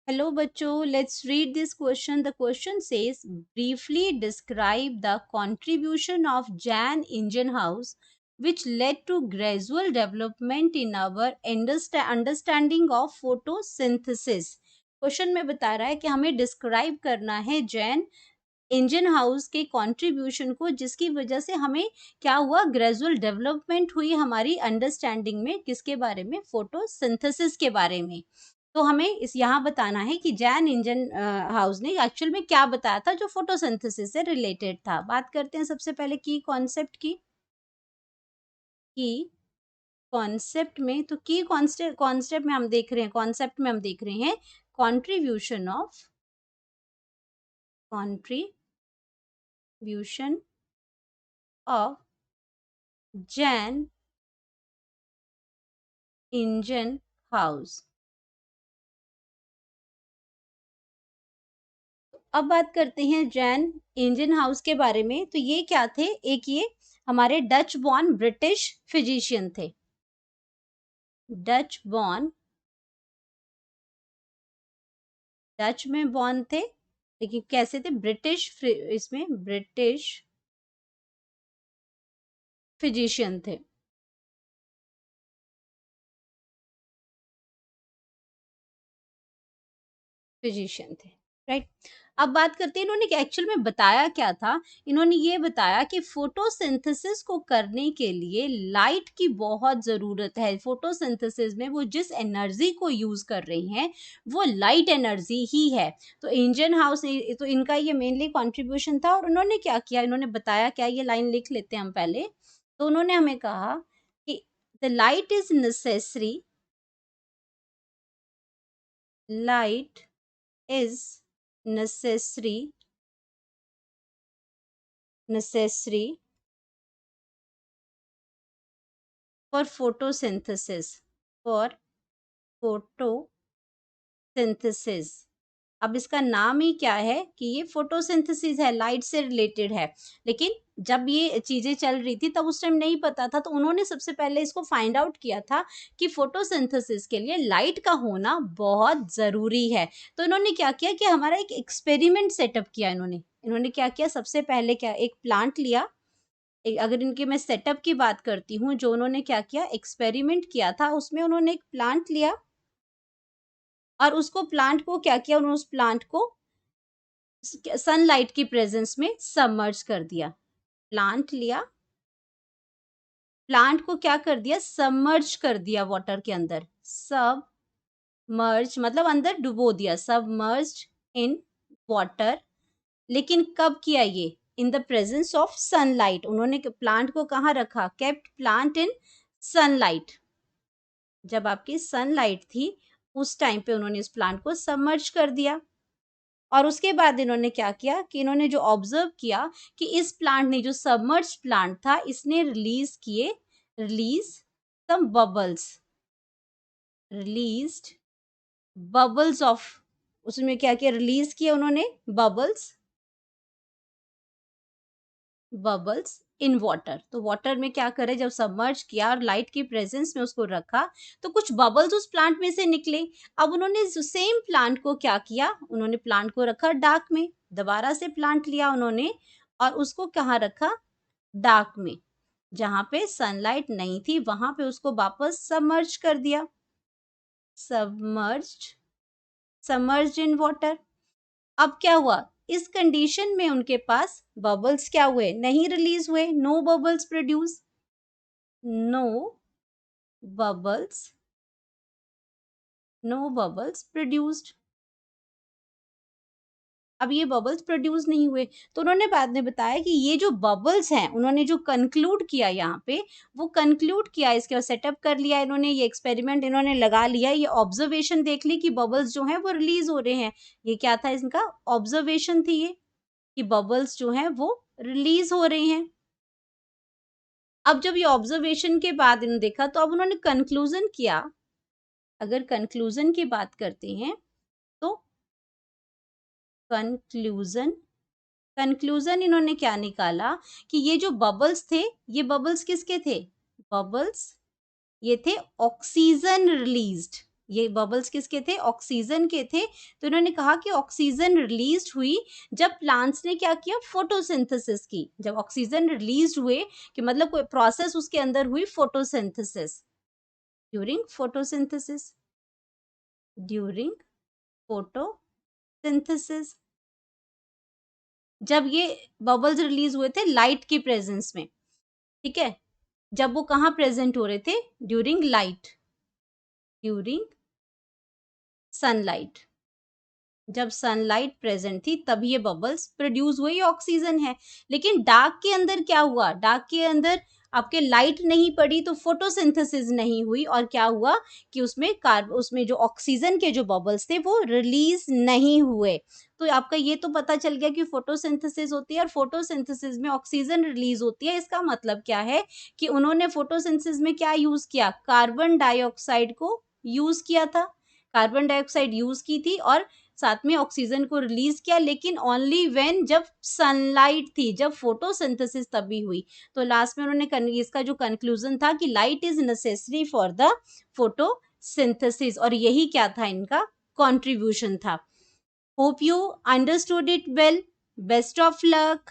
Hello बच्चों, let's read this question. The question says, briefly describe the contribution of Jan Ingenhouse which led to gradual development in our understanding of photosynthesis. Question में बता रहा है कि हमें describe करना है जैन इंजन हाउस के कंट्रीब्यूशन को, जिसकी वजह से हमें क्या हुआ, ग्रेजुअल डेवलपमेंट हुई हमारी अंडरस्टैंडिंग में, किसके बारे में, फोटोसिंथेसिस के बारे में। तो हमें इस यहाँ बताना है कि जैन इंजन हाउस ने एक्चुअल में क्या बताया था जो फोटोसिंथेसिस से रिलेटेड था। बात करते हैं सबसे पहले की कॉन्सेप्ट की कॉन्सेप्ट में। तो की कॉन्सेप्ट में हम देख रहे हैं, कॉन्सेप्ट में हम देख रहे हैं contribution of Jain engine house. अब बात करते हैं जैन इंजन हाउस के बारे में। तो ये क्या थे, एक ये हमारे डच बॉर्न ब्रिटिश फिजिशियन थे। डच बॉर्न, डच में बॉर्न थे, लेकिन कैसे थे, ब्रिटिश, इसमें ब्रिटिश फिजिशियन थे। राइट। अब बात करते हैं इन्होंने एक्चुअल में बताया क्या था। इन्होंने ये बताया कि फोटोसिंथेसिस को करने के लिए लाइट की बहुत ज़रूरत है। फोटोसिंथेसिस में वो जिस एनर्जी को यूज़ कर रही हैं वो लाइट एनर्जी ही है। तो इंजन हाउस, तो इनका ये मेनली कंट्रीब्यूशन था। और उन्होंने क्या किया, इन्होंने बताया क्या, ये लाइन लिख लेते हैं हम पहले। तो उन्होंने हमें कहा कि the light is necessary, light is necessary for photosynthesis। अब इसका नाम ही क्या है कि ये फोटोसिंथेसिस है, लाइट से रिलेटेड है। लेकिन जब ये चीजें चल रही थी तब उस टाइम नहीं पता था, तो उन्होंने सबसे पहले इसको फाइंड आउट किया था कि फोटोसिंथेसिस के लिए लाइट का होना बहुत जरूरी है। तो इन्होंने क्या किया कि हमारा एक एक्सपेरिमेंट सेटअप किया। इन्होंने इन्होंने क्या किया, सबसे पहले क्या, एक प्लांट लिया। अगर इनके मैं सेटअप की बात करती हूँ, जो उन्होंने क्या किया, एक्सपेरिमेंट किया था, उसमें उन्होंने एक प्लांट लिया और उसको प्लांट को क्या किया, उन्होंने उस प्लांट को सनलाइट की प्रेजेंस में सबमर्ज कर दिया। प्लांट लिया, प्लांट को क्या कर दिया, सबमर्ज कर दिया वाटर के अंदर। सबमर्ज मतलब अंदर डुबो दिया, सबमर्ज्ड इन वाटर। लेकिन कब किया ये, in the presence of sunlight. उन्होंने प्लांट को कहाँ रखा, केप्ट प्लांट इन सनलाइट। जब आपकी सनलाइट थी उस टाइम पे उन्होंने इस प्लांट को सबमर्ज कर दिया। और उसके बाद इन्होंने क्या किया कि इन्होंने जो ऑब्जर्व किया कि इस प्लांट ने, जो सबमर्ज प्लांट था, इसने release some bubbles, released bubbles off, उसमें क्या किया, रिलीज किया उन्होंने बबल्स इन वाटर। तो वाटर में क्या करे, जब सबमर्ज किया और लाइट की प्रेजेंस में उसको रखा तो कुछ बबल्स उस प्लांट में से निकले। अब उन्होंने सेम प्लांट को क्या किया, उन्होंने प्लांट को रखा डार्क में। दोबारा से प्लांट लिया उन्होंने और उसको कहाँ रखा, डार्क में, जहाँ पे सनलाइट नहीं थी वहां पे उसको वापस सबमर्ज कर दिया। Submerged submerged in water. अब क्या हुआ, इस कंडीशन में उनके पास बबल्स क्या हुए, नहीं रिलीज हुए, no bubbles no bubbles produced. अब ये बबल्स प्रोड्यूस नहीं हुए। तो उन्होंने बाद में बताया कि ये जो बबल्स हैं, उन्होंने जो कंक्लूड किया यहाँ पे, वो कंक्लूड किया, इसके बाद सेटअप कर लिया इन्होंने, ये एक्सपेरिमेंट इन्होंने लगा लिया, ये ऑब्जर्वेशन देख ली कि बबल्स जो हैं वो रिलीज हो रहे हैं। ये क्या था, इनका ऑब्जर्वेशन थी ये, कि बबल्स जो हैं वो रिलीज हो रहे हैं। अब जब ये ऑब्जर्वेशन के बाद इन्होंने देखा तो अब उन्होंने कंक्लूजन किया। अगर कंक्लूजन की बात करते हैं तो कंक्लूजन कंक्लूजन इन्होंने क्या निकाला कि ये जो बबल्स थे, ये बबल्स किसके थे, बबल्स ये थे ऑक्सीजन रिलीज्ड। ये बबल्स किसके थे? ऑक्सीजन के थे। तो इन्होंने कहा कि ऑक्सीजन रिलीज़्ड हुई जब प्लांट्स ने क्या किया? फोटोसिंथेसिस की। जब ऑक्सीजन रिलीज़्ड हुए कि मतलब कोई प्रोसेस उसके अंदर हुई photosynthesis. During photosynthesis, during photosynthesis. जब ये बबल्स रिलीज़ हुए थे लाइट की प्रेज़ेंस में, ठीक है? जब वो कहाँ प्रेज़ेंट हो रहे थे? During light, during sunlight. जब सनलाइट प्रेजेंट थी तब ये बबल्स प्रोड्यूस हुए, ये ऑक्सीजन है। लेकिन डार्क के अंदर क्या हुआ? डार्क के अंदर आपके लाइट नहीं पड़ी तो फोटोसिंथेसिस नहीं हुई और क्या हुआ कि उसमें जो ऑक्सीजन के जो बबल्स थे वो रिलीज नहीं हुए। तो आपका ये तो पता चल गया कि फोटोसिंथेसिस होती है और फोटोसिंथेसिस में ऑक्सीजन रिलीज होती है। इसका मतलब क्या है कि उन्होंने फोटोसिंथेसिस में क्या यूज किया? कार्बन डाइऑक्साइड को यूज किया था। कार्बन डाइऑक्साइड यूज की थी और साथ में ऑक्सीजन को रिलीज किया, लेकिन ओनली व्हेन जब सनलाइट थी, जब फोटोसिंथेसिस तभी हुई। तो लास्ट में उन्होंने इसका जो कंक्लूजन था कि light is necessary for the photosynthesis और यही क्या था? इनका कंट्रीब्यूशन था। Hope you understood it well. Best of luck.